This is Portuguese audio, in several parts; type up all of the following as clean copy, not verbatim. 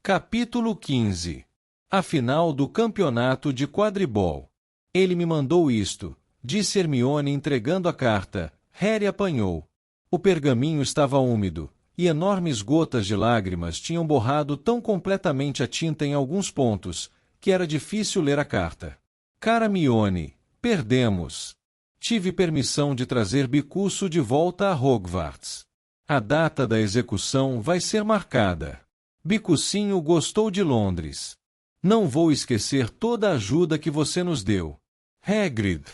Capítulo 15. A final do campeonato de quadribol. Ele me mandou isto, disse Hermione entregando a carta. Harry apanhou. O pergaminho estava úmido, e enormes gotas de lágrimas tinham borrado tão completamente a tinta em alguns pontos, que era difícil ler a carta. Cara Hermione, perdemos. Tive permissão de trazer Bicuço de volta a Hogwarts. A data da execução vai ser marcada. Bicucinho gostou de Londres. Não vou esquecer toda a ajuda que você nos deu. Hagrid.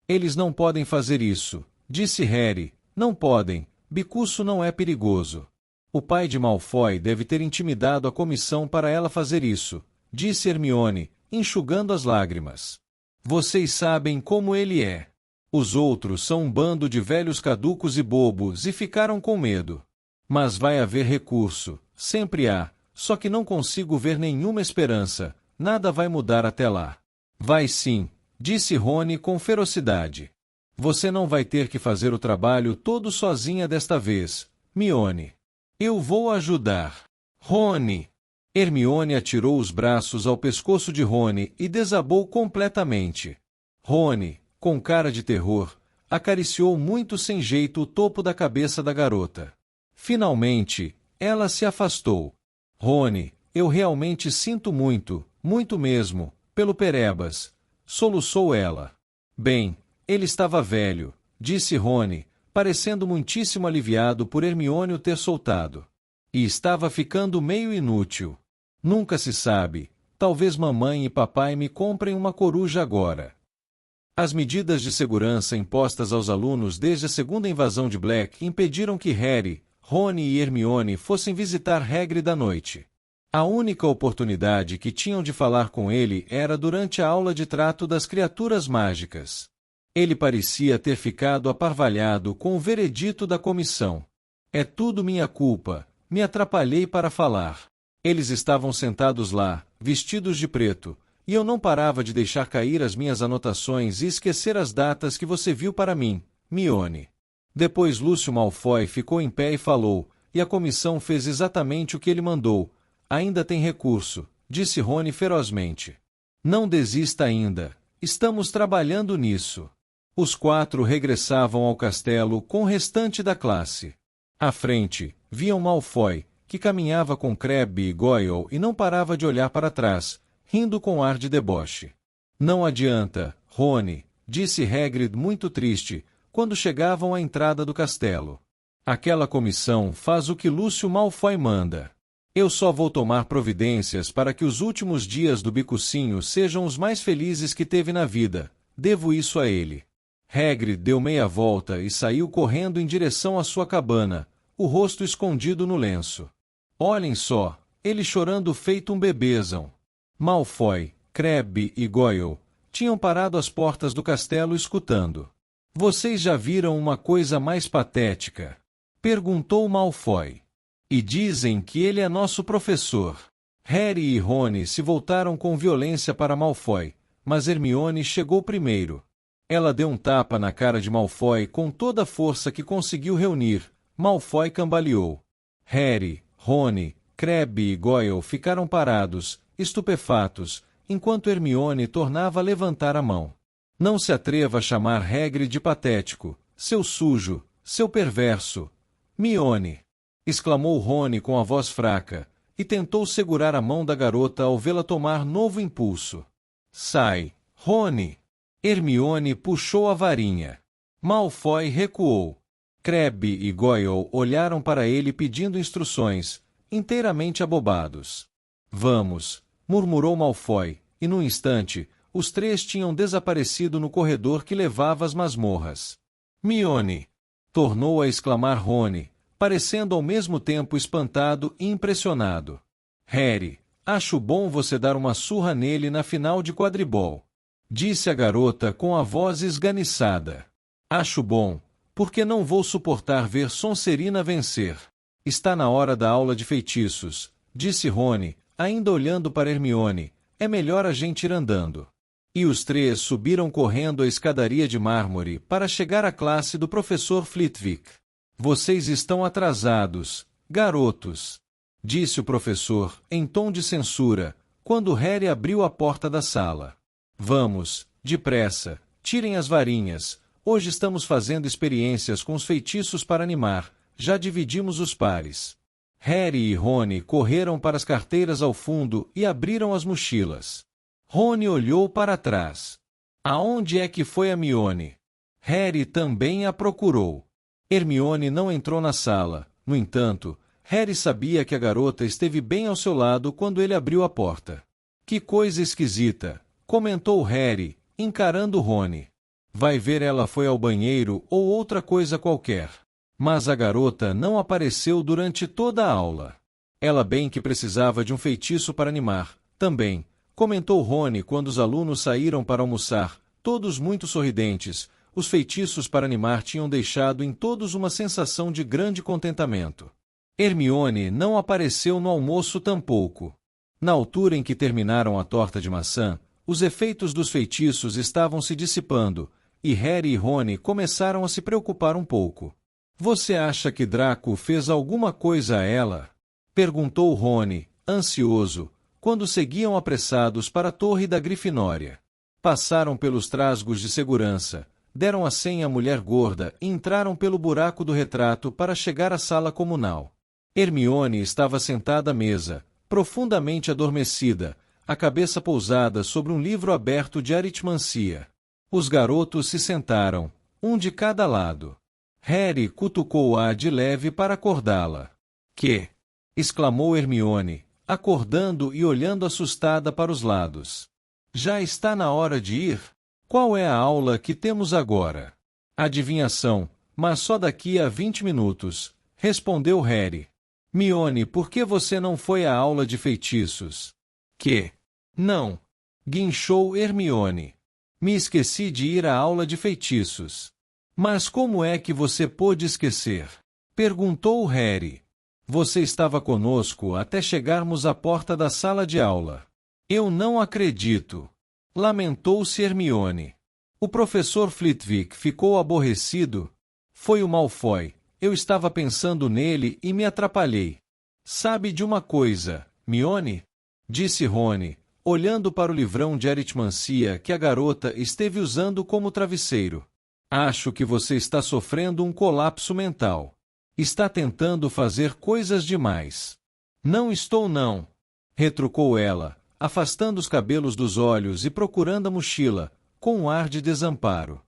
Eles não podem fazer isso, disse Harry. Não podem. Bicuço não é perigoso. O pai de Malfoy deve ter intimidado a comissão para ela fazer isso, disse Hermione, enxugando as lágrimas. Vocês sabem como ele é. Os outros são um bando de velhos caducos e bobos e ficaram com medo. Mas vai haver recurso, sempre há. Só que não consigo ver nenhuma esperança, nada vai mudar até lá. Vai sim, disse Rony com ferocidade. Você não vai ter que fazer o trabalho todo sozinha desta vez, Hermione. Eu vou ajudar. Rony. Hermione atirou os braços ao pescoço de Rony e desabou completamente. Rony, com cara de terror, acariciou muito sem jeito o topo da cabeça da garota. Finalmente, ela se afastou. Rony, eu realmente sinto muito, muito mesmo, pelo Perebas, soluçou ela. Bem, ele estava velho, disse Rony, parecendo muitíssimo aliviado por Hermione o ter soltado. E estava ficando meio inútil. Nunca se sabe, talvez mamãe e papai me comprem uma coruja agora. As medidas de segurança impostas aos alunos desde a segunda invasão de Black impediram que Harry, Rony e Hermione fossem visitar Hagrid à noite. A única oportunidade que tinham de falar com ele era durante a aula de trato das criaturas mágicas. Ele parecia ter ficado aparvalhado com o veredito da comissão. É tudo minha culpa, me atrapalhei para falar. Eles estavam sentados lá, vestidos de preto, e eu não parava de deixar cair as minhas anotações e esquecer as datas que você viu para mim, Hermione. Depois Lúcio Malfoy ficou em pé e falou, e a comissão fez exatamente o que ele mandou. Ainda tem recurso, disse Rony ferozmente. Não desista ainda, estamos trabalhando nisso. Os quatro regressavam ao castelo com o restante da classe. À frente, viam Malfoy, que caminhava com Crabbe e Goyle e não parava de olhar para trás, rindo com ar de deboche. Não adianta, Rony, disse Hagrid muito triste, quando chegavam à entrada do castelo. Aquela comissão faz o que Lúcio Malfoy manda. Eu só vou tomar providências para que os últimos dias do Bicucinho sejam os mais felizes que teve na vida. Devo isso a ele. Hagrid deu meia volta e saiu correndo em direção à sua cabana, o rosto escondido no lenço. Olhem só, ele chorando feito um bebezão. Malfoy, Crabbe e Goyle tinham parado às portas do castelo escutando. Vocês já viram uma coisa mais patética? Perguntou Malfoy. E dizem que ele é nosso professor. Harry e Rony se voltaram com violência para Malfoy, mas Hermione chegou primeiro. Ela deu um tapa na cara de Malfoy com toda a força que conseguiu reunir. Malfoy cambaleou. Harry, Rony, Crabbe e Goyle ficaram parados, estupefatos, enquanto Hermione tornava a levantar a mão. Não se atreva a chamar Hagrid de patético, seu sujo, seu perverso. Hermione! Exclamou Rony com a voz fraca, e tentou segurar a mão da garota ao vê-la tomar novo impulso. Sai, Rony! Hermione puxou a varinha. Malfoy recuou. Crabbe e Goyle olharam para ele pedindo instruções, inteiramente abobados. Vamos, murmurou Malfoy, e num instante, os três tinham desaparecido no corredor que levava às masmorras. Hermione! Tornou a exclamar Rony, parecendo ao mesmo tempo espantado e impressionado. Harry, acho bom você dar uma surra nele na final de quadribol. Disse a garota com a voz esganiçada. Acho bom, porque não vou suportar ver Sonserina vencer. Está na hora da aula de feitiços, disse Rony, ainda olhando para Hermione. É melhor a gente ir andando. E os três subiram correndo a escadaria de mármore para chegar à classe do professor Flitwick. Vocês estão atrasados, garotos. disse o professor, em tom de censura, quando Harry abriu a porta da sala. Vamos, depressa, tirem as varinhas. Hoje estamos fazendo experiências com os feitiços para animar. Já dividimos os pares. Harry e Rony correram para as carteiras ao fundo e abriram as mochilas. Rony olhou para trás. Aonde é que foi Hermione? Harry também a procurou. Hermione não entrou na sala. No entanto, Harry sabia que a garota esteve bem ao seu lado quando ele abriu a porta. Que coisa esquisita, comentou Harry, encarando Rony. Vai ver, ela foi ao banheiro ou outra coisa qualquer. Mas a garota não apareceu durante toda a aula. Ela bem que precisava de um feitiço para animar, também, comentou Rony quando os alunos saíram para almoçar, todos muito sorridentes. Os feitiços para animar tinham deixado em todos uma sensação de grande contentamento. Hermione não apareceu no almoço tampouco. Na altura em que terminaram a torta de maçã, os efeitos dos feitiços estavam se dissipando, e Harry e Rony começaram a se preocupar um pouco. Você acha que Draco fez alguma coisa a ela? Perguntou Rony, ansioso, quando seguiam apressados para a torre da Grifinória. Passaram pelos trasgos de segurança, deram a senha à mulher gorda e entraram pelo buraco do retrato para chegar à sala comunal. Hermione estava sentada à mesa, profundamente adormecida, a cabeça pousada sobre um livro aberto de aritmancia. Os garotos se sentaram, um de cada lado. Harry cutucou-a de leve para acordá-la. Que? Exclamou Hermione, acordando e olhando assustada para os lados. Já está na hora de ir? Qual é a aula que temos agora? Adivinhação, mas só daqui a 20 minutos, respondeu Harry. Hermione, por que você não foi à aula de feitiços? Que? Não. Guinchou Hermione. Me esqueci de ir à aula de feitiços. Mas como é que você pôde esquecer? Perguntou Harry. Você estava conosco até chegarmos à porta da sala de aula. Eu não acredito. Lamentou-se Hermione. O professor Flitwick ficou aborrecido. Foi o Malfoy. Eu estava pensando nele e me atrapalhei. Sabe de uma coisa, Hermione? Disse Rony, olhando para o livrão de aritmancia que a garota esteve usando como travesseiro. Acho que você está sofrendo um colapso mental. Está tentando fazer coisas demais. Não estou não, retrucou ela, afastando os cabelos dos olhos e procurando a mochila, com um ar de desamparo.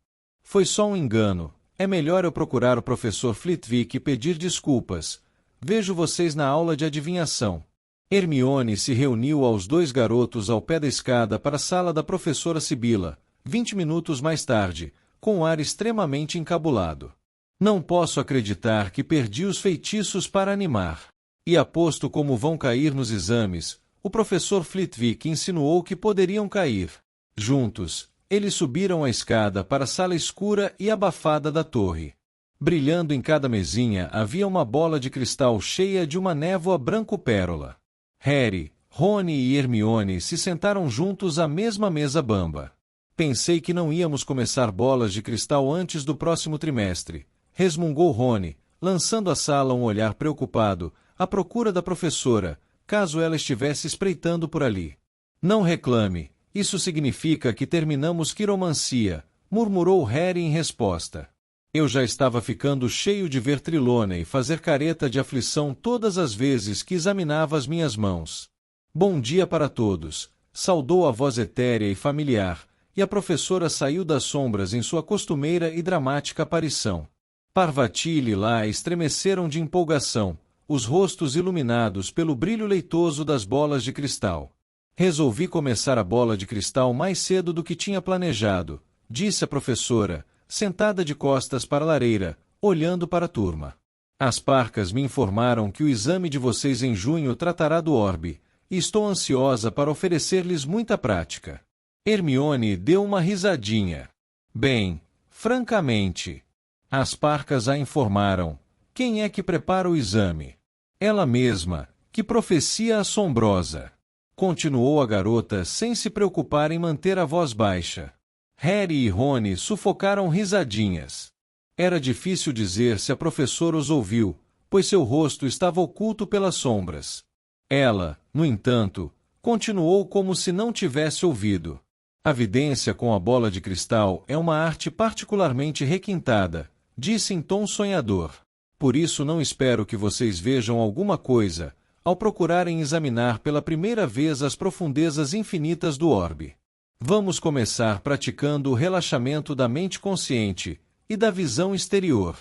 Foi só um engano. É melhor eu procurar o professor Flitwick e pedir desculpas. Vejo vocês na aula de adivinhação. Hermione se reuniu aos dois garotos ao pé da escada para a sala da professora Sibila, 20 minutos mais tarde, com um ar extremamente encabulado. Não posso acreditar que perdi os feitiços para animar. E aposto como vão cair nos exames. O professor Flitwick insinuou que poderiam cair. Juntos, eles subiram a escada para a sala escura e abafada da torre. Brilhando em cada mesinha havia uma bola de cristal cheia de uma névoa branco-pérola. Harry, Rony e Hermione se sentaram juntos à mesma mesa bamba. Pensei que não íamos começar bolas de cristal antes do próximo trimestre, resmungou Rony, lançando à sala um olhar preocupado, à procura da professora, caso ela estivesse espreitando por ali. Não reclame, isso significa que terminamos quiromancia, murmurou Harry em resposta. Eu já estava ficando cheio de ver Trilona e fazer careta de aflição todas as vezes que examinava as minhas mãos. Bom dia para todos, saudou a voz etérea e familiar, e a professora saiu das sombras em sua costumeira e dramática aparição. Parvati e Lilá estremeceram de empolgação, os rostos iluminados pelo brilho leitoso das bolas de cristal. Resolvi começar a bola de cristal mais cedo do que tinha planejado, disse a professora, sentada de costas para a lareira, olhando para a turma. As parcas me informaram que o exame de vocês em junho tratará do orbe, e estou ansiosa para oferecer-lhes muita prática. Hermione deu uma risadinha. Bem, francamente. As parcas a informaram. Quem é que prepara o exame? Ela mesma. Que profecia assombrosa! Continuou a garota sem se preocupar em manter a voz baixa. Harry e Rony sufocaram risadinhas. Era difícil dizer se a professora os ouviu, pois seu rosto estava oculto pelas sombras. Ela, no entanto, continuou como se não tivesse ouvido. A vidência com a bola de cristal é uma arte particularmente requintada, disse em tom sonhador. Por isso não espero que vocês vejam alguma coisa, ao procurarem examinar pela primeira vez as profundezas infinitas do orbe. Vamos começar praticando o relaxamento da mente consciente e da visão exterior.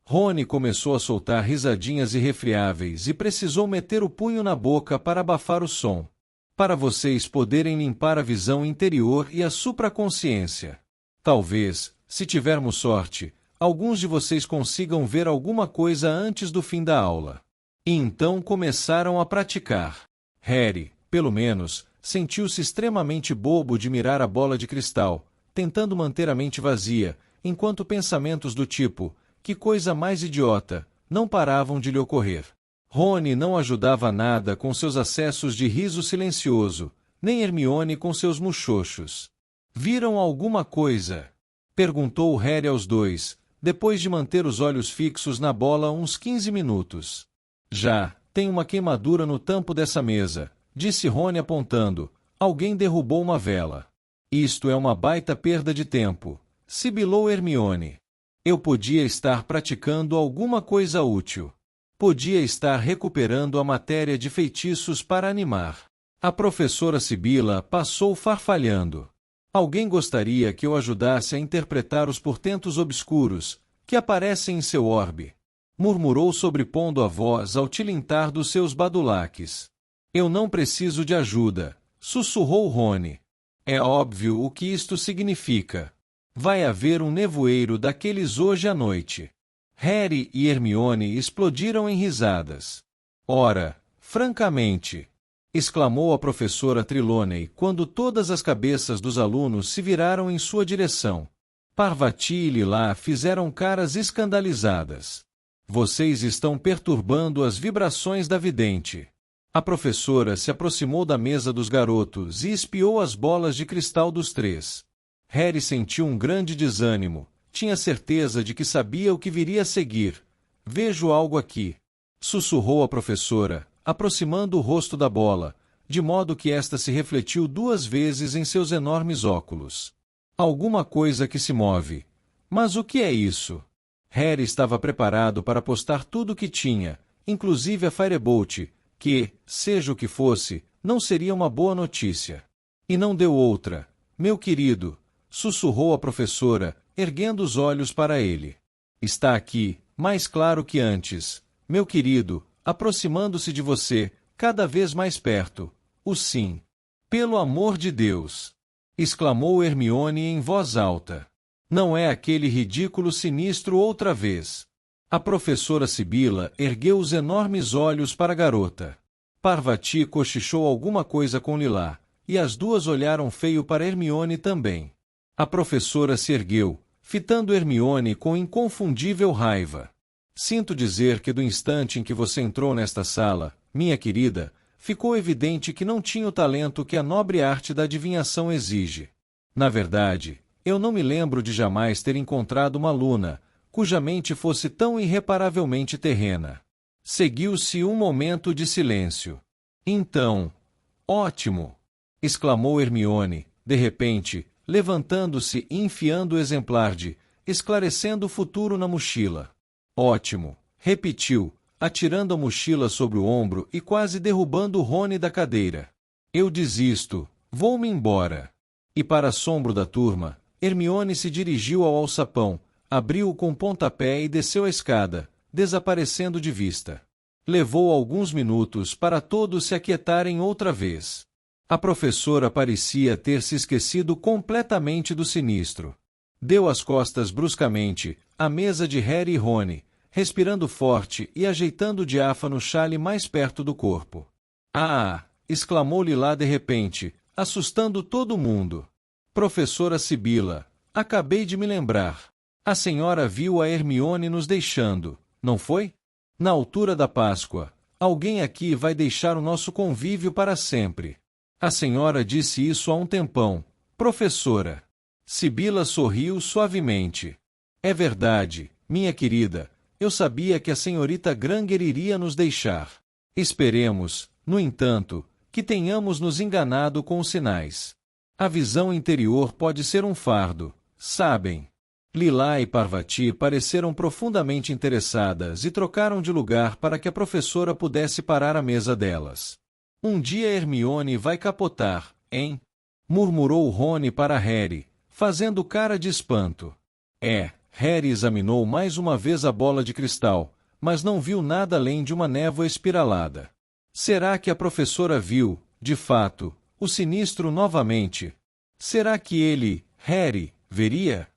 Rony começou a soltar risadinhas irrefriáveis e precisou meter o punho na boca para abafar o som. Para vocês poderem limpar a visão interior e a supraconsciência. Talvez, se tivermos sorte, alguns de vocês consigam ver alguma coisa antes do fim da aula. E então começaram a praticar. Harry, pelo menos, sentiu-se extremamente bobo de mirar a bola de cristal, tentando manter a mente vazia, enquanto pensamentos do tipo, que coisa mais idiota, não paravam de lhe ocorrer. Rony não ajudava nada com seus acessos de riso silencioso, nem Hermione com seus muxoxos. Viram alguma coisa? Perguntou Harry aos dois, depois de manter os olhos fixos na bola uns 15 minutos. Já, tem uma queimadura no tampo dessa mesa, disse Rony apontando. Alguém derrubou uma vela. Isto é uma baita perda de tempo, sibilou Hermione. Eu podia estar praticando alguma coisa útil. Podia estar recuperando a matéria de feitiços para animar. A professora Sibila passou farfalhando. Alguém gostaria que eu ajudasse a interpretar os portentos obscuros que aparecem em seu orbe? Murmurou sobrepondo a voz ao tilintar dos seus badulaques. Eu não preciso de ajuda, sussurrou Rony. É óbvio o que isto significa. Vai haver um nevoeiro daqueles hoje à noite. Harry e Hermione explodiram em risadas. Ora, francamente, exclamou a professora Trelawney quando todas as cabeças dos alunos se viraram em sua direção. Parvati e Lila fizeram caras escandalizadas. Vocês estão perturbando as vibrações da vidente. A professora se aproximou da mesa dos garotos e espiou as bolas de cristal dos três. Harry sentiu um grande desânimo. Tinha certeza de que sabia o que viria a seguir. Vejo algo aqui. Sussurrou a professora, aproximando o rosto da bola, de modo que esta se refletiu 2 vezes em seus enormes óculos. Alguma coisa que se move. Mas o que é isso? Harry estava preparado para apostar tudo o que tinha, inclusive a Firebolt, que, seja o que fosse, não seria uma boa notícia. E não deu outra. Meu querido, sussurrou a professora, erguendo os olhos para ele. Está aqui, mais claro que antes. Meu querido, aproximando-se de você, cada vez mais perto. O sim. Pelo amor de Deus! Exclamou Hermione em voz alta. Não é aquele ridículo sinistro outra vez. A professora Sibila ergueu os enormes olhos para a garota. Parvati cochichou alguma coisa com Lila, e as duas olharam feio para Hermione também. A professora se ergueu, fitando Hermione com inconfundível raiva. Sinto dizer que do instante em que você entrou nesta sala, minha querida, ficou evidente que não tinha o talento que a nobre arte da adivinhação exige. Na verdade, eu não me lembro de jamais ter encontrado uma aluna, cuja mente fosse tão irreparavelmente terrena. Seguiu-se um momento de silêncio. Então, ótimo! Exclamou Hermione, de repente, levantando-se e enfiando o exemplar de Esclarecendo o Futuro na mochila. Ótimo! Repetiu, atirando a mochila sobre o ombro e quase derrubando o Rony da cadeira. Eu desisto, vou-me embora. E para assombro da turma, Hermione se dirigiu ao alçapão, abriu-o com pontapé e desceu a escada, desaparecendo de vista. Levou alguns minutos para todos se aquietarem outra vez. A professora parecia ter se esquecido completamente do sinistro. Deu as costas bruscamente, à mesa de Harry e Rony, respirando forte e ajeitando o diáfano chale mais perto do corpo. Ah! Exclamou Lila de repente, assustando todo mundo. Professora Sibila, acabei de me lembrar. A senhora viu a Hermione nos deixando, não foi? Na altura da Páscoa, alguém aqui vai deixar o nosso convívio para sempre. A senhora disse isso há um tempão, professora. Sibila sorriu suavemente. É verdade, minha querida, Eu sabia que a senhorita Granger iria nos deixar. Esperemos, no entanto, que tenhamos nos enganado com os sinais. A visão interior pode ser um fardo, sabem? Lila e Parvati pareceram profundamente interessadas e trocaram de lugar para que a professora pudesse parar a mesa delas. Um dia Hermione vai capotar, hein? Murmurou Rony para Harry, fazendo cara de espanto. Harry examinou mais uma vez a bola de cristal, mas não viu nada além de uma névoa espiralada. Será que a professora viu, de fato, o sinistro novamente? Será que ele, Harry, veria?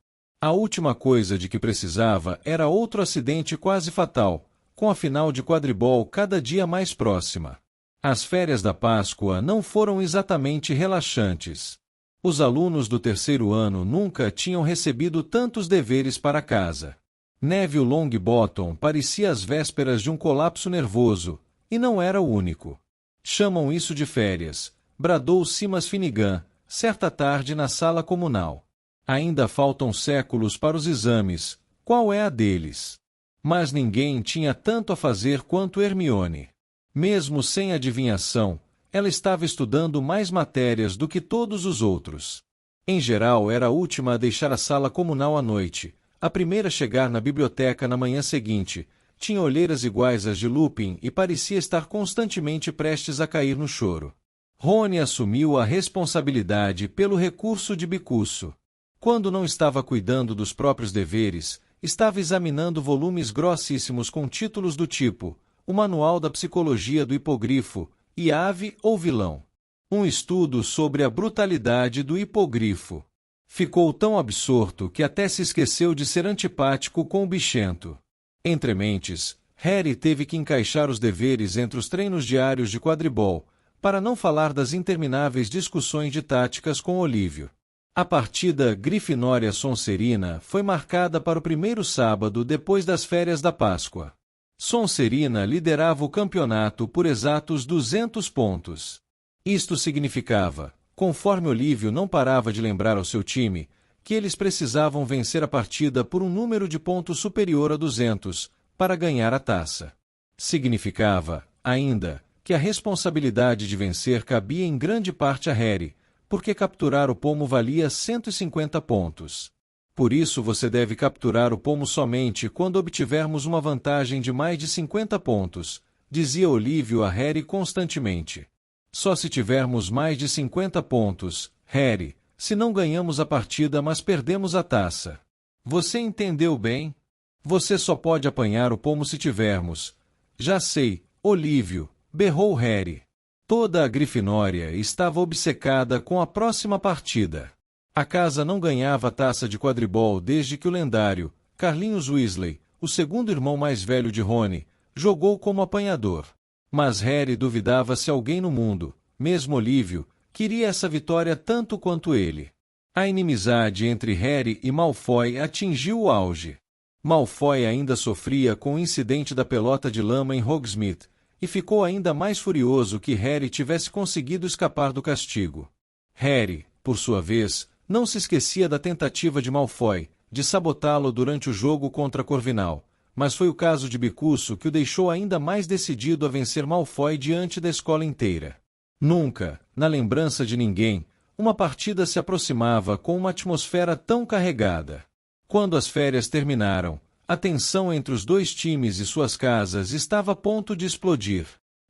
A última coisa de que precisava era outro acidente quase fatal, com a final de quadribol cada dia mais próxima. As férias da Páscoa não foram exatamente relaxantes. Os alunos do terceiro ano nunca tinham recebido tantos deveres para casa. Neville Longbottom parecia às vésperas de um colapso nervoso, e não era o único. Chamam isso de férias, bradou Simas Finnegan, certa tarde na sala comunal. Ainda faltam séculos para os exames, qual é a deles? Mas ninguém tinha tanto a fazer quanto Hermione. Mesmo sem adivinhação, ela estava estudando mais matérias do que todos os outros. Em geral, era a última a deixar a sala comunal à noite, a primeira a chegar na biblioteca na manhã seguinte, tinha olheiras iguais às de Lupin e parecia estar constantemente prestes a cair no choro. Rony assumiu a responsabilidade pelo recurso de bicuço. Quando não estava cuidando dos próprios deveres, estava examinando volumes grossíssimos com títulos do tipo O Manual da Psicologia do Hipogrifo e Ave ou Vilão. Um estudo sobre a brutalidade do hipogrifo. Ficou tão absorto que até se esqueceu de ser antipático com o bichento. Entre mentes, Harry teve que encaixar os deveres entre os treinos diários de quadribol, para não falar das intermináveis discussões de táticas com Olívio. A partida Grifinória-Sonserina foi marcada para o primeiro sábado depois das férias da Páscoa. Sonserina liderava o campeonato por exatos 200 pontos. Isto significava, conforme Olívio não parava de lembrar ao seu time, que eles precisavam vencer a partida por um número de pontos superior a 200, para ganhar a taça. Significava, ainda, que a responsabilidade de vencer cabia em grande parte a Harry, porque capturar o pomo valia 150 pontos. Por isso você deve capturar o pomo somente quando obtivermos uma vantagem de mais de 50 pontos, dizia Olívio a Harry constantemente. Só se tivermos mais de 50 pontos, Harry, se não ganhamos a partida mas perdemos a taça. Você entendeu bem? Você só pode apanhar o pomo se tivermos. Já sei, Olívio, berrou Harry. Toda a Grifinória estava obcecada com a próxima partida. A casa não ganhava a taça de quadribol desde que o lendário Carlinhos Weasley, o segundo irmão mais velho de Rony, jogou como apanhador. Mas Harry duvidava se alguém no mundo, mesmo Olívio, queria essa vitória tanto quanto ele. A inimizade entre Harry e Malfoy atingiu o auge. Malfoy ainda sofria com o incidente da pelota de lama em Hogsmeade, e ficou ainda mais furioso que Harry tivesse conseguido escapar do castigo. Harry, por sua vez, não se esquecia da tentativa de Malfoy de sabotá-lo durante o jogo contra Corvinal, mas foi o caso de Bicuço que o deixou ainda mais decidido a vencer Malfoy diante da escola inteira. Nunca, na lembrança de ninguém, uma partida se aproximava com uma atmosfera tão carregada. Quando as férias terminaram, a tensão entre os dois times e suas casas estava a ponto de explodir.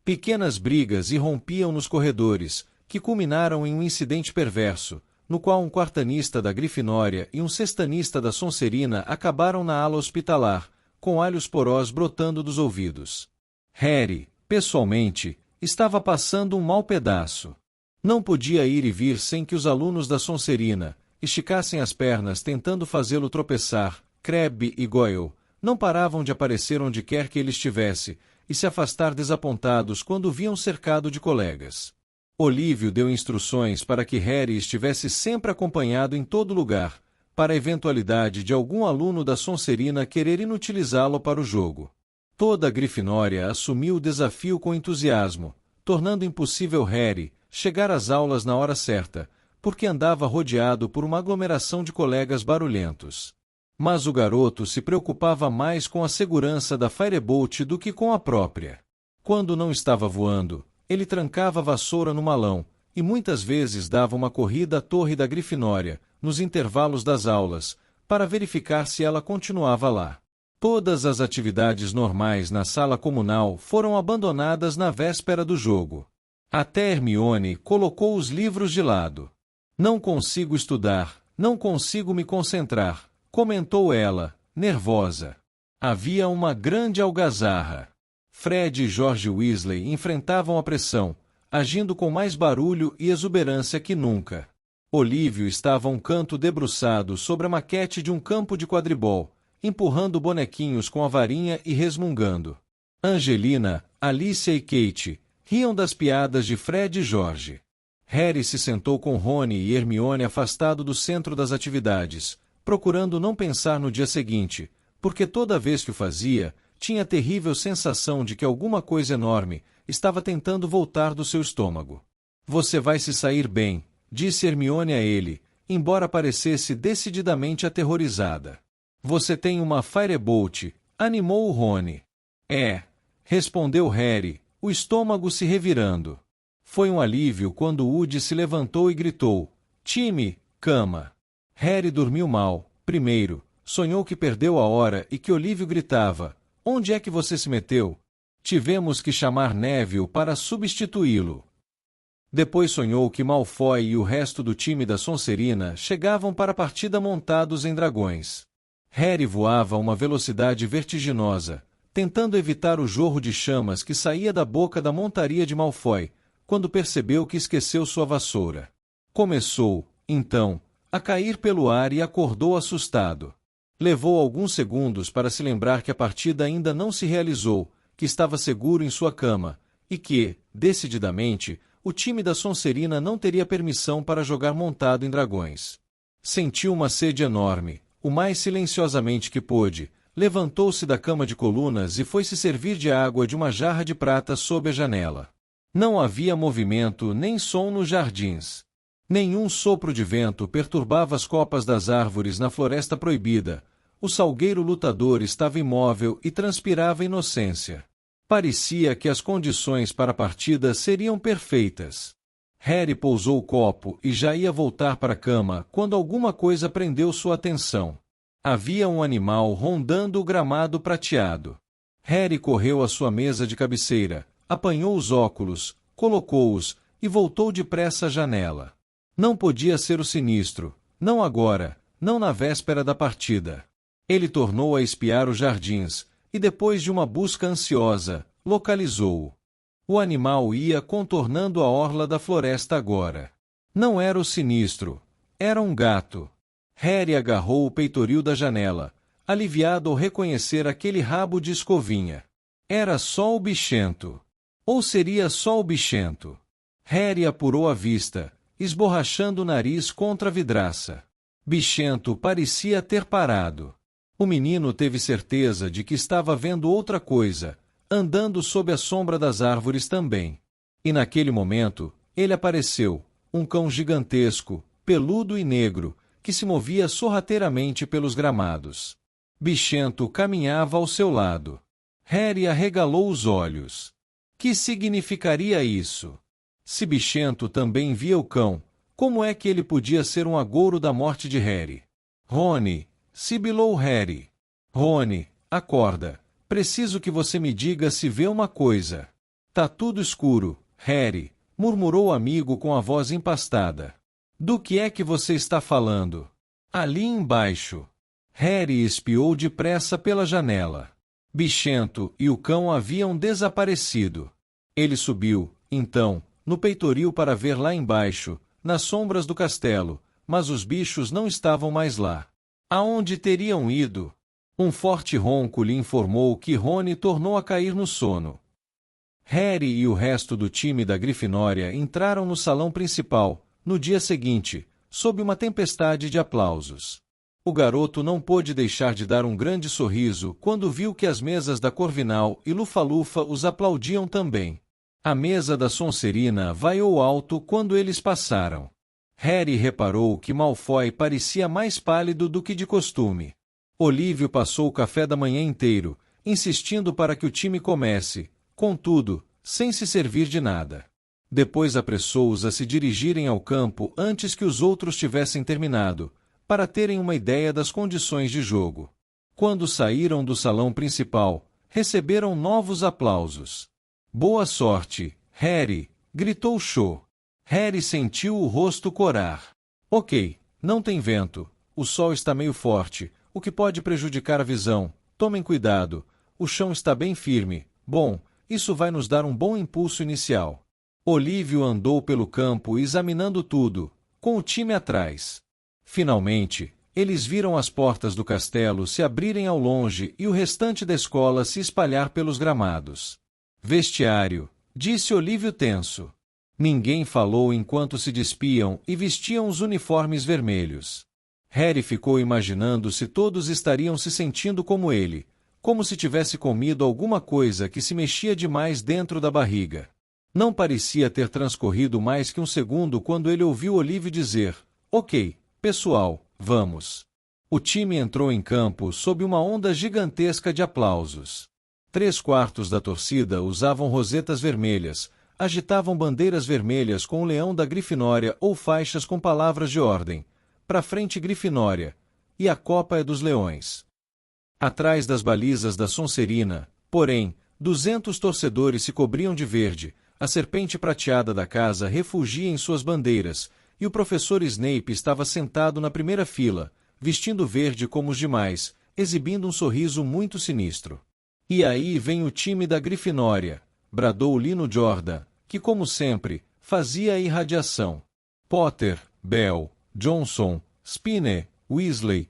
Pequenas brigas irrompiam nos corredores, que culminaram em um incidente perverso, no qual um quartanista da Grifinória e um sextanista da Sonserina acabaram na ala hospitalar, com alhos porós brotando dos ouvidos. Harry, pessoalmente, estava passando um mau pedaço. Não podia ir e vir sem que os alunos da Sonserina esticassem as pernas tentando fazê-lo tropeçar. Crabbe e Goyle não paravam de aparecer onde quer que ele estivesse e se afastar desapontados quando viam cercado de colegas. Olívio deu instruções para que Harry estivesse sempre acompanhado em todo lugar, para a eventualidade de algum aluno da Sonserina querer inutilizá-lo para o jogo. Toda a Grifinória assumiu o desafio com entusiasmo, tornando impossível Harry chegar às aulas na hora certa, porque andava rodeado por uma aglomeração de colegas barulhentos. Mas o garoto se preocupava mais com a segurança da Firebolt do que com a própria. Quando não estava voando, ele trancava a vassoura no malão, e muitas vezes dava uma corrida à torre da Grifinória, nos intervalos das aulas, para verificar se ela continuava lá. Todas as atividades normais na sala comunal foram abandonadas na véspera do jogo. Até Hermione colocou os livros de lado. Não consigo estudar, não consigo me concentrar, comentou ela, nervosa. Havia uma grande algazarra. Fred e George Weasley enfrentavam a pressão, agindo com mais barulho e exuberância que nunca. Olívio estava a um canto debruçado sobre a maquete de um campo de quadribol, empurrando bonequinhos com a varinha e resmungando. Angelina, Alicia e Kate riam das piadas de Fred e George. Harry se sentou com Rony e Hermione afastado do centro das atividades, procurando não pensar no dia seguinte, porque toda vez que o fazia, tinha a terrível sensação de que alguma coisa enorme estava tentando voltar do seu estômago. Você vai se sair bem, disse Hermione a ele, embora parecesse decididamente aterrorizada. Você tem uma Firebolt, animou o Rony. É, respondeu Harry, o estômago se revirando. Foi um alívio quando Woody se levantou e gritou, time, cama. Harry dormiu mal, primeiro, sonhou que perdeu a hora e que Olívio gritava, onde é que você se meteu? Tivemos que chamar Neville para substituí-lo. Depois sonhou que Malfoy e o resto do time da Sonserina chegavam para a partida montados em dragões. Harry voava a uma velocidade vertiginosa, tentando evitar o jorro de chamas que saía da boca da montaria de Malfoy, quando percebeu que esqueceu sua vassoura. Começou, então, a cair pelo ar e acordou assustado. Levou alguns segundos para se lembrar que a partida ainda não se realizou, que estava seguro em sua cama, e que, decididamente, o time da Sonserina não teria permissão para jogar montado em dragões. Sentiu uma sede enorme, o mais silenciosamente que pôde, levantou-se da cama de colunas e foi se servir de água de uma jarra de prata sob a janela. Não havia movimento nem som nos jardins. Nenhum sopro de vento perturbava as copas das árvores na floresta proibida. O salgueiro lutador estava imóvel e transpirava inocência. Parecia que as condições para a partida seriam perfeitas. Harry pousou o copo e já ia voltar para a cama quando alguma coisa prendeu sua atenção. Havia um animal rondando o gramado prateado. Harry correu à sua mesa de cabeceira, apanhou os óculos, colocou-os e voltou depressa à janela. Não podia ser o sinistro, não agora, não na véspera da partida. Ele tornou a espiar os jardins, e depois de uma busca ansiosa, localizou-o. O animal ia contornando a orla da floresta agora. Não era o sinistro, era um gato. Harry agarrou o peitoril da janela, aliviado ao reconhecer aquele rabo de escovinha. Era só o bichento. Ou seria só o bichento? Harry apurou a vista, esborrachando o nariz contra a vidraça. Bichento parecia ter parado. O menino teve certeza de que estava vendo outra coisa, andando sob a sombra das árvores também. E naquele momento, ele apareceu, um cão gigantesco, peludo e negro, que se movia sorrateiramente pelos gramados. Bichento caminhava ao seu lado. Harry arregalou os olhos. Que significaria isso? Se Bichento também via o cão, como é que ele podia ser um agouro da morte de Harry? Rony, sibilou Harry. Rony, acorda. Preciso que você me diga se vê uma coisa. Tá tudo escuro, Harry, murmurou o amigo com a voz empastada. Do que é que você está falando? Ali embaixo. Harry espiou depressa pela janela. Bichento e o cão haviam desaparecido. Ele subiu, então, no peitoril para ver lá embaixo, nas sombras do castelo, mas os bichos não estavam mais lá. Aonde teriam ido? Um forte ronco lhe informou que Rony tornou a cair no sono. Harry e o resto do time da Grifinória entraram no salão principal, no dia seguinte, sob uma tempestade de aplausos. O garoto não pôde deixar de dar um grande sorriso quando viu que as mesas da Corvinal e Lufa-Lufa os aplaudiam também. A mesa da Sonserina vaiou alto quando eles passaram. Harry reparou que Malfoy parecia mais pálido do que de costume. Olívio passou o café da manhã inteiro, insistindo para que o time comece, contudo, sem se servir de nada. Depois apressou-os a se dirigirem ao campo antes que os outros tivessem terminado, para terem uma ideia das condições de jogo. Quando saíram do salão principal, receberam novos aplausos. "Boa sorte, Harry!" gritou Cho. Harry sentiu o rosto corar. "Ok, não tem vento, o sol está meio forte, o que pode prejudicar a visão. Tomem cuidado, o chão está bem firme. Bom, isso vai nos dar um bom impulso inicial." Olívio andou pelo campo examinando tudo, com o time atrás. Finalmente, eles viram as portas do castelo se abrirem ao longe e o restante da escola se espalhar pelos gramados. "Vestiário", disse Olívio tenso. Ninguém falou enquanto se despiam e vestiam os uniformes vermelhos. Harry ficou imaginando se todos estariam se sentindo como ele, como se tivesse comido alguma coisa que se mexia demais dentro da barriga. Não parecia ter transcorrido mais que um segundo quando ele ouviu Olívio dizer: "Ok, pessoal, vamos." O time entrou em campo sob uma onda gigantesca de aplausos. 3/4 da torcida usavam rosetas vermelhas, agitavam bandeiras vermelhas com o leão da Grifinória ou faixas com palavras de ordem: "Pra frente Grifinória", e "A Copa é dos Leões." Atrás das balizas da Sonserina, porém, 200 torcedores se cobriam de verde, a serpente prateada da casa refugia em suas bandeiras, e o professor Snape estava sentado na primeira fila, vestindo verde como os demais, exibindo um sorriso muito sinistro. "E aí vem o time da Grifinória", bradou Lino Jordan, que como sempre, fazia a irradiação. Potter, Bell, Johnson, Spinner, Weasley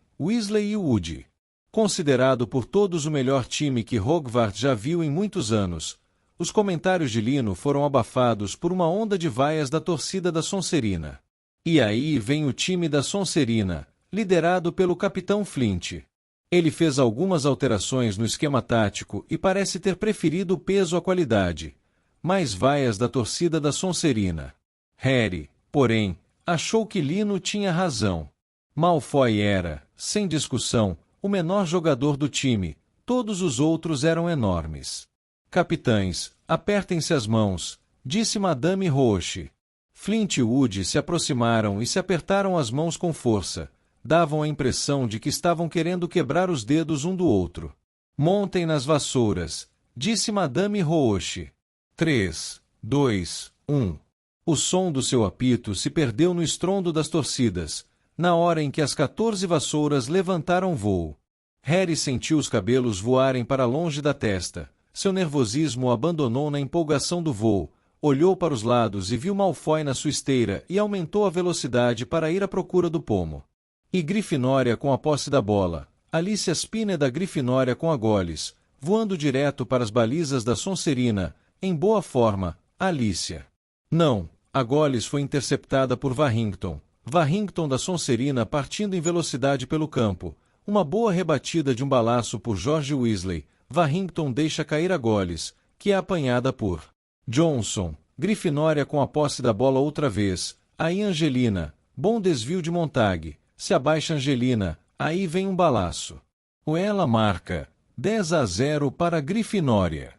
e Woody. Considerado por todos o melhor time que Hogwarts já viu em muitos anos, os comentários de Lino foram abafados por uma onda de vaias da torcida da Sonserina. "E aí vem o time da Sonserina, liderado pelo Capitão Flint. Ele fez algumas alterações no esquema tático e parece ter preferido o peso à qualidade." Mais vaias da torcida da Sonserina. Harry, porém, achou que Lino tinha razão. Malfoy era, sem discussão, o menor jogador do time, todos os outros eram enormes. "Capitães, apertem-se as mãos", disse Madame Roche. Flint e Woody se aproximaram e se apertaram as mãos com força. Davam a impressão de que estavam querendo quebrar os dedos um do outro. "Montem nas vassouras", disse Madame Roche. 3, 2, 1. O som do seu apito se perdeu no estrondo das torcidas, na hora em que as 14 vassouras levantaram voo. Harry sentiu os cabelos voarem para longe da testa. Seu nervosismo o abandonou na empolgação do voo. Olhou para os lados e viu Malfoy na sua esteira e aumentou a velocidade para ir à procura do pomo. E Grifinória com a posse da bola. Alicia Spinner da Grifinória com a Goles, voando direto para as balizas da Sonserina, em boa forma, Alicia. Não, a Goles foi interceptada por Warrington. Warrington da Sonserina partindo em velocidade pelo campo. Uma boa rebatida de um balaço por George Weasley. Warrington deixa cair a Goles, que é apanhada por Johnson. Grifinória com a posse da bola outra vez. Aí Angelina. Bom desvio de Montague. Se abaixa Angelina. Aí vem um balaço. Ela marca 10-0 para a Grifinória.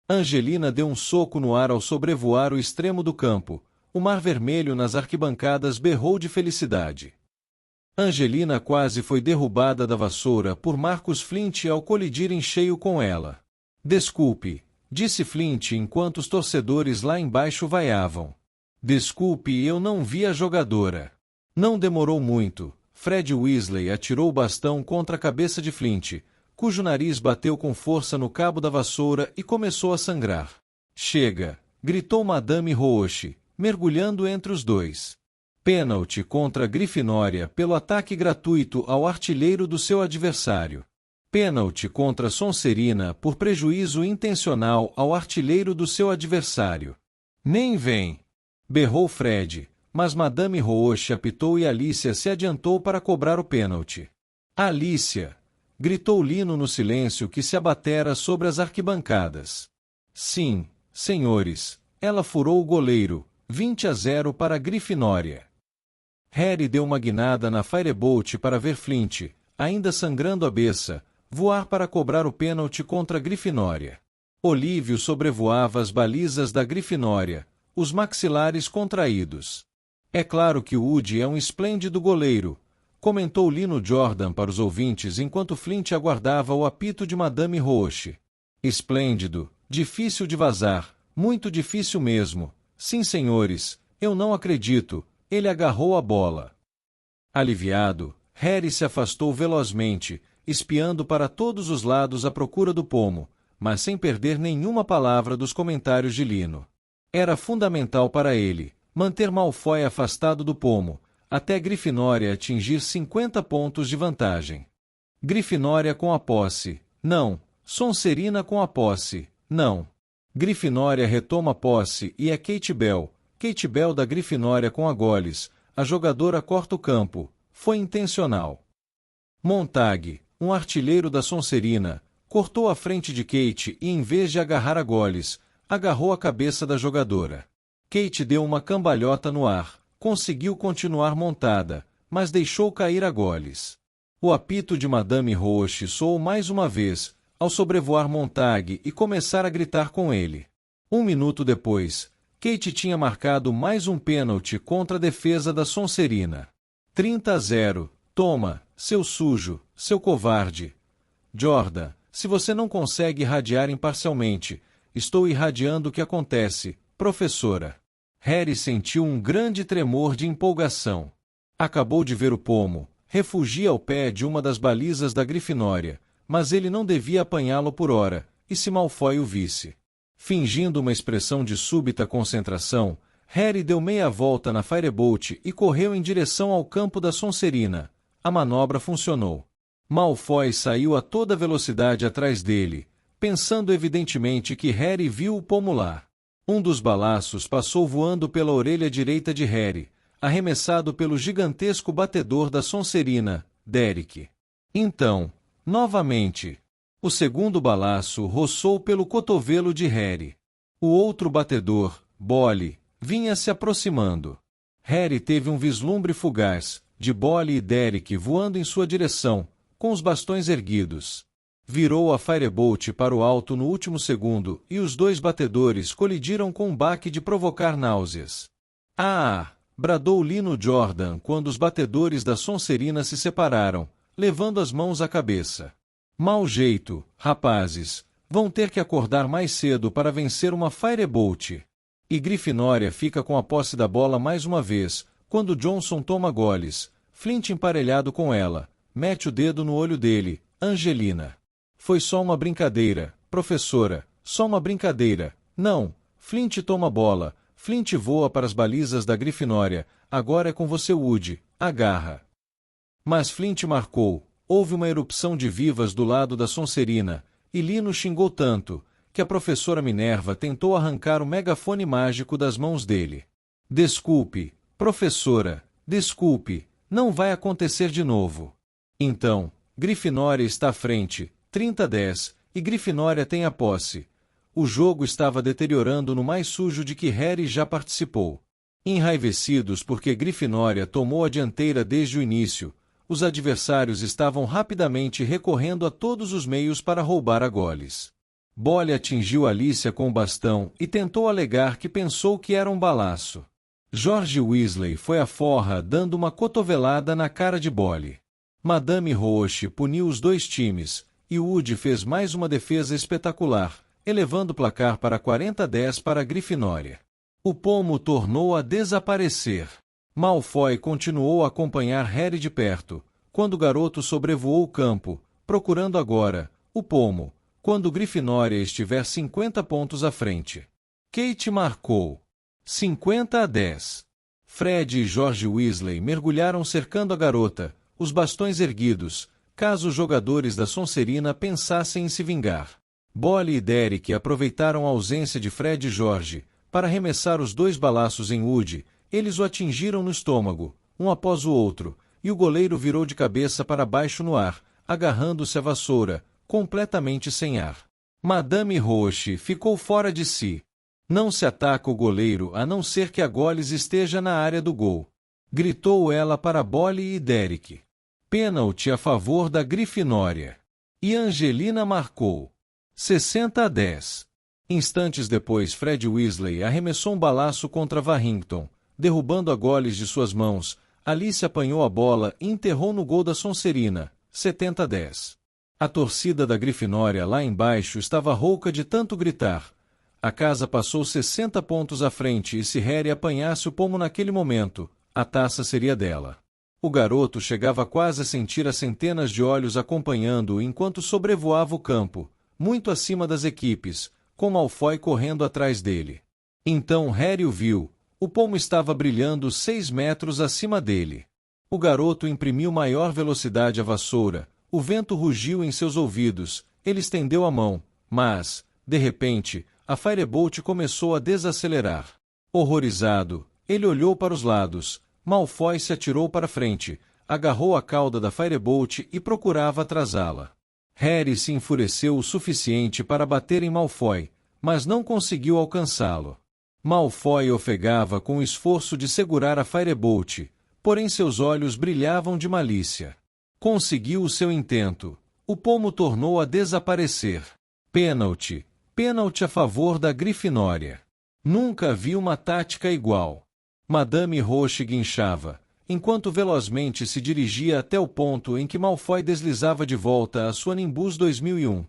Angelina deu um soco no ar ao sobrevoar o extremo do campo. O mar vermelho nas arquibancadas berrou de felicidade. Angelina quase foi derrubada da vassoura por Marcus Flint ao colidir em cheio com ela. "Desculpe", disse Flint enquanto os torcedores lá embaixo vaiavam. "Desculpe, eu não vi a jogadora." Não demorou muito. Fred Weasley atirou o bastão contra a cabeça de Flint, cujo nariz bateu com força no cabo da vassoura e começou a sangrar. "Chega!" gritou Madame Roche, mergulhando entre os dois. Pênalti contra a Grifinória pelo ataque gratuito ao artilheiro do seu adversário. Pênalti contra a Sonserina por prejuízo intencional ao artilheiro do seu adversário. "Nem vem!" berrou Fred, mas Madame Roche apitou e Alicia se adiantou para cobrar o pênalti. "Alicia!" gritou Lino no silêncio que se abatera sobre as arquibancadas. "Sim, senhores, ela furou o goleiro, 20-0 para a Grifinória." Harry deu uma guinada na Firebolt para ver Flint, ainda sangrando a beça, voar para cobrar o pênalti contra a Grifinória. Olívio sobrevoava as balizas da Grifinória, os maxilares contraídos. É claro que Woody é um esplêndido goleiro, comentou Lino Jordan para os ouvintes enquanto Flint aguardava o apito de Madame Roche. Esplêndido, difícil de vazar, muito difícil mesmo. Sim, senhores, eu não acredito, ele agarrou a bola. Aliviado, Harry se afastou velozmente, espiando para todos os lados à procura do pomo, mas sem perder nenhuma palavra dos comentários de Lino. Era fundamental para ele manter Malfoy afastado do pomo, até Grifinória atingir 50 pontos de vantagem. Grifinória com a posse, não. Sonserina com a posse, não. Grifinória retoma a posse e é Kate Bell da Grifinória com a Goles, a jogadora corta o campo, foi intencional. Montag, um artilheiro da Sonserina, cortou a frente de Kate e em vez de agarrar a Goles, agarrou a cabeça da jogadora. Kate deu uma cambalhota no ar, conseguiu continuar montada, mas deixou cair a Goles. O apito de Madame Roche soou mais uma vez, ao sobrevoar Montag e começar a gritar com ele. 1 minuto depois, Kate tinha marcado mais um pênalti contra a defesa da Sonserina. 30-0, toma, seu sujo, seu covarde. Jordan, se você não consegue irradiar imparcialmente, estou irradiando o que acontece, professora. Harry sentiu um grande tremor de empolgação. Acabou de ver o pomo, refugia ao pé de uma das balizas da Grifinória, mas ele não devia apanhá-lo por hora, e se Malfoy o visse. Fingindo uma expressão de súbita concentração, Harry deu meia volta na Firebolt e correu em direção ao campo da Sonserina. A manobra funcionou. Malfoy saiu a toda velocidade atrás dele, pensando evidentemente que Harry viu o pomo lá. Um dos balaços passou voando pela orelha direita de Harry, arremessado pelo gigantesco batedor da Sonserina, Derek. Então, novamente, o segundo balaço roçou pelo cotovelo de Harry. O outro batedor, Bolly, vinha se aproximando. Harry teve um vislumbre fugaz, de Bolly e Derek voando em sua direção, com os bastões erguidos. Virou a Firebolt para o alto no último segundo e os dois batedores colidiram com um baque de provocar náuseas. Ah! Bradou Lino Jordan quando os batedores da Sonserina se separaram, levando as mãos à cabeça. Mau jeito, rapazes, vão ter que acordar mais cedo para vencer uma Firebolt. E Grifinória fica com a posse da bola mais uma vez, quando Johnson toma Goles, Flint emparelhado com ela, mete o dedo no olho dele, Angelina. Foi só uma brincadeira, professora, só uma brincadeira. Não, Flint toma a bola, Flint voa para as balizas da Grifinória, agora é com você Woody, agarra. Mas Flint marcou, houve uma erupção de vivas do lado da Sonserina, e Lino xingou tanto, que a professora Minerva tentou arrancar o megafone mágico das mãos dele. Desculpe, professora, desculpe, não vai acontecer de novo. Então, Grifinória está à frente, 30-10, e Grifinória tem a posse. O jogo estava deteriorando no mais sujo de que Harry já participou. Enraivecidos porque Grifinória tomou a dianteira desde o início, os adversários estavam rapidamente recorrendo a todos os meios para roubar a Goles. Bolly atingiu Alicia com o bastão e tentou alegar que pensou que era um balaço. George Weasley foi à forra dando uma cotovelada na cara de Bolly. Madame Roche puniu os dois times, e Woody fez mais uma defesa espetacular, elevando o placar para 40-10 para a Grifinória. O pomo tornou a desaparecer. Malfoy continuou a acompanhar Harry de perto, quando o garoto sobrevoou o campo, procurando agora o pomo, quando Grifinória estiver 50 pontos à frente. Kate marcou 50-10. Fred e George Weasley mergulharam cercando a garota, os bastões erguidos, caso os jogadores da Sonserina pensassem em se vingar. Bolly e Derek aproveitaram a ausência de Fred e George para arremessar os dois balaços em Woody. Eles o atingiram no estômago, um após o outro, e o goleiro virou de cabeça para baixo no ar, agarrando-se à vassoura, completamente sem ar. Madame Roche ficou fora de si. Não se ataca o goleiro a não ser que a Goles esteja na área do gol. Gritou ela para Bolly e Derek. Pênalti a favor da Grifinória. E Angelina marcou. 60-10. Instantes depois, Fred Weasley arremessou um balaço contra Warrington, derrubando a goles de suas mãos. Alice apanhou a bola e enterrou no gol da Sonserina. 70-10. A torcida da Grifinória lá embaixo estava rouca de tanto gritar. A casa passou 60 pontos à frente e se Harry apanhasse o pomo naquele momento, a taça seria dela. O garoto chegava quase a sentir as centenas de olhos acompanhando-o enquanto sobrevoava o campo, muito acima das equipes, com Malfoy correndo atrás dele. Então Harry o viu. O pomo estava brilhando 6 metros acima dele. O garoto imprimiu maior velocidade à vassoura, o vento rugiu em seus ouvidos, ele estendeu a mão, mas, de repente, a Firebolt começou a desacelerar. Horrorizado, ele olhou para os lados. Malfoy se atirou para frente, agarrou a cauda da Firebolt e procurava atrasá-la. Harry se enfureceu o suficiente para bater em Malfoy, mas não conseguiu alcançá-lo. Malfoy ofegava com o esforço de segurar a Firebolt, porém seus olhos brilhavam de malícia. Conseguiu o seu intento. O pomo tornou a desaparecer. Pênalti. Pênalti a favor da Grifinória. Nunca vi uma tática igual. Madame Roche guinchava, enquanto velozmente se dirigia até o ponto em que Malfoy deslizava de volta a sua Nimbus 2001.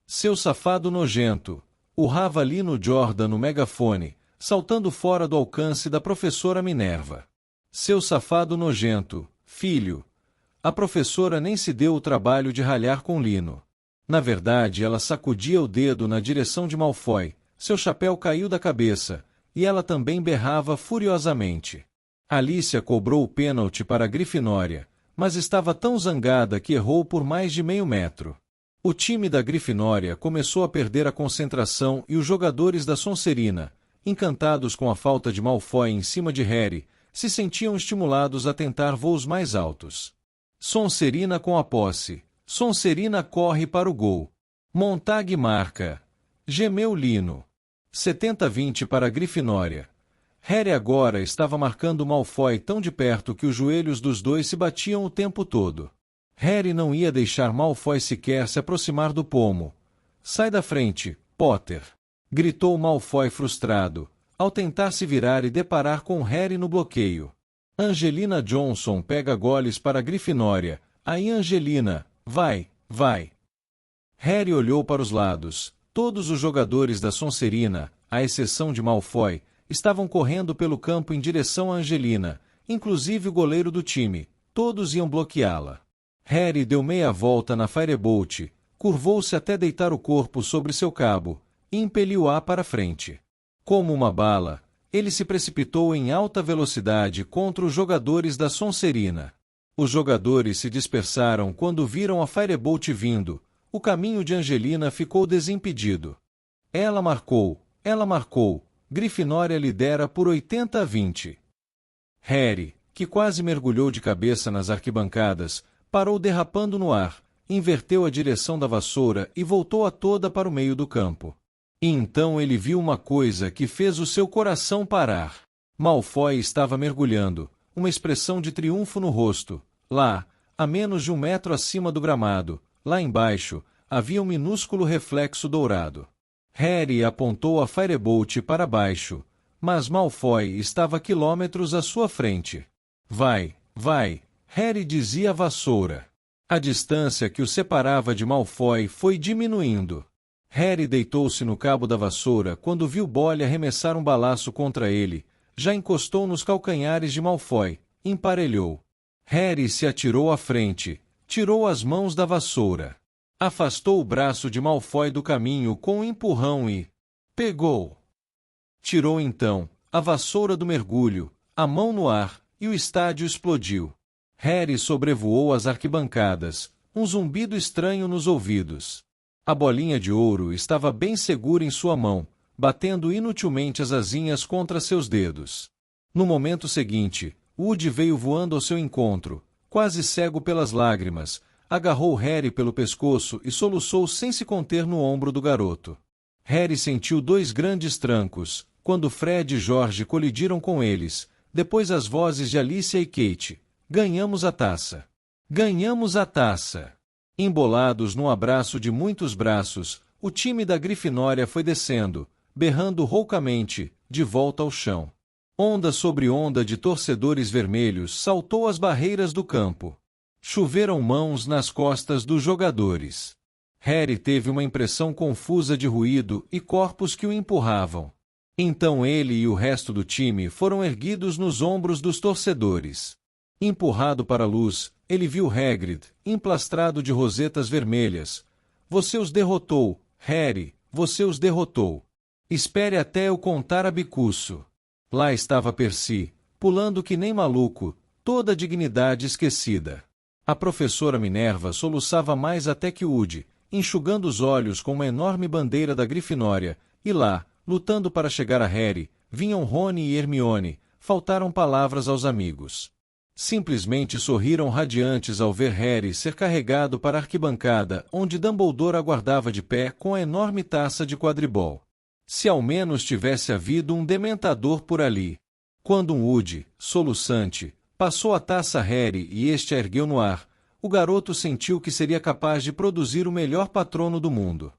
Seu safado nojento, urrava Lino Jordan no megafone, saltando fora do alcance da professora Minerva. Seu safado nojento, filho. A professora nem se deu o trabalho de ralhar com Lino. Na verdade, ela sacudia o dedo na direção de Malfoy, seu chapéu caiu da cabeça, e ela também berrava furiosamente. Alicia cobrou o pênalti para a Grifinória, mas estava tão zangada que errou por mais de meio metro. O time da Grifinória começou a perder a concentração e os jogadores da Sonserina, encantados com a falta de Malfoy em cima de Harry, se sentiam estimulados a tentar voos mais altos. Sonserina com a posse. Sonserina corre para o gol. Montague marca. Gemeu Lino. 70-20 para a Grifinória. Harry agora estava marcando Malfoy tão de perto que os joelhos dos dois se batiam o tempo todo. Harry não ia deixar Malfoy sequer se aproximar do pomo. Sai da frente, Potter! Gritou Malfoy frustrado, ao tentar se virar e deparar com Harry no bloqueio. Angelina Johnson pega goles para a Grifinória. Aí Angelina, vai, vai! Harry olhou para os lados. Todos os jogadores da Sonserina, à exceção de Malfoy, estavam correndo pelo campo em direção a Angelina, inclusive o goleiro do time. Todos iam bloqueá-la. Harry deu meia volta na Firebolt, curvou-se até deitar o corpo sobre seu cabo, e impeliu-a para frente. Como uma bala, ele se precipitou em alta velocidade contra os jogadores da Sonserina. Os jogadores se dispersaram quando viram a Firebolt vindo. O caminho de Angelina ficou desimpedido. Ela marcou. Grifinória lidera por 80-20. Harry, que quase mergulhou de cabeça nas arquibancadas, parou derrapando no ar, inverteu a direção da vassoura e voltou a toda para o meio do campo. E então ele viu uma coisa que fez o seu coração parar. Malfoy estava mergulhando, uma expressão de triunfo no rosto. Lá, a menos de 1 metro acima do gramado, lá embaixo, havia um minúsculo reflexo dourado. Harry apontou a Firebolt para baixo, mas Malfoy estava quilômetros à sua frente. Vai, vai, Harry dizia à vassoura. A distância que o separava de Malfoy foi diminuindo. Harry deitou-se no cabo da vassoura quando viu Bolly arremessar um balaço contra ele. Já encostou nos calcanhares de Malfoy, emparelhou. Harry se atirou à frente, tirou as mãos da vassoura. Afastou o braço de Malfoy do caminho com um empurrão e... pegou. Tirou então a vassoura do mergulho, a mão no ar, e o estádio explodiu. Harry sobrevoou as arquibancadas, um zumbido estranho nos ouvidos. A bolinha de ouro estava bem segura em sua mão, batendo inutilmente as asinhas contra seus dedos. No momento seguinte, Woody veio voando ao seu encontro, quase cego pelas lágrimas, agarrou Harry pelo pescoço e soluçou sem se conter no ombro do garoto. Harry sentiu 2 grandes trancos, quando Fred e George colidiram com eles, depois as vozes de Alicia e Kate. Ganhamos a taça. Ganhamos a taça! Embolados num abraço de muitos braços, o time da Grifinória foi descendo, berrando roucamente, de volta ao chão. Onda sobre onda de torcedores vermelhos saltou as barreiras do campo. Choveram mãos nas costas dos jogadores. Harry teve uma impressão confusa de ruído e corpos que o empurravam. Então ele e o resto do time foram erguidos nos ombros dos torcedores. Empurrado para a luz, ele viu Hagrid, emplastrado de rosetas vermelhas. Você os derrotou, Harry, você os derrotou. Espere até eu contar a bicuço. Lá estava Percy, pulando que nem maluco, toda a dignidade esquecida. A professora Minerva soluçava mais até que Woody, enxugando os olhos com uma enorme bandeira da Grifinória, e lá, lutando para chegar a Harry, vinham Rony e Hermione, faltaram palavras aos amigos. Simplesmente sorriram radiantes ao ver Harry ser carregado para a arquibancada, onde Dumbledore aguardava de pé com a enorme taça de quadribol. Se ao menos tivesse havido um dementador por ali. Quando um Woody, soluçante, passou a taça a Harry e este a ergueu no ar, o garoto sentiu que seria capaz de produzir o melhor patrono do mundo.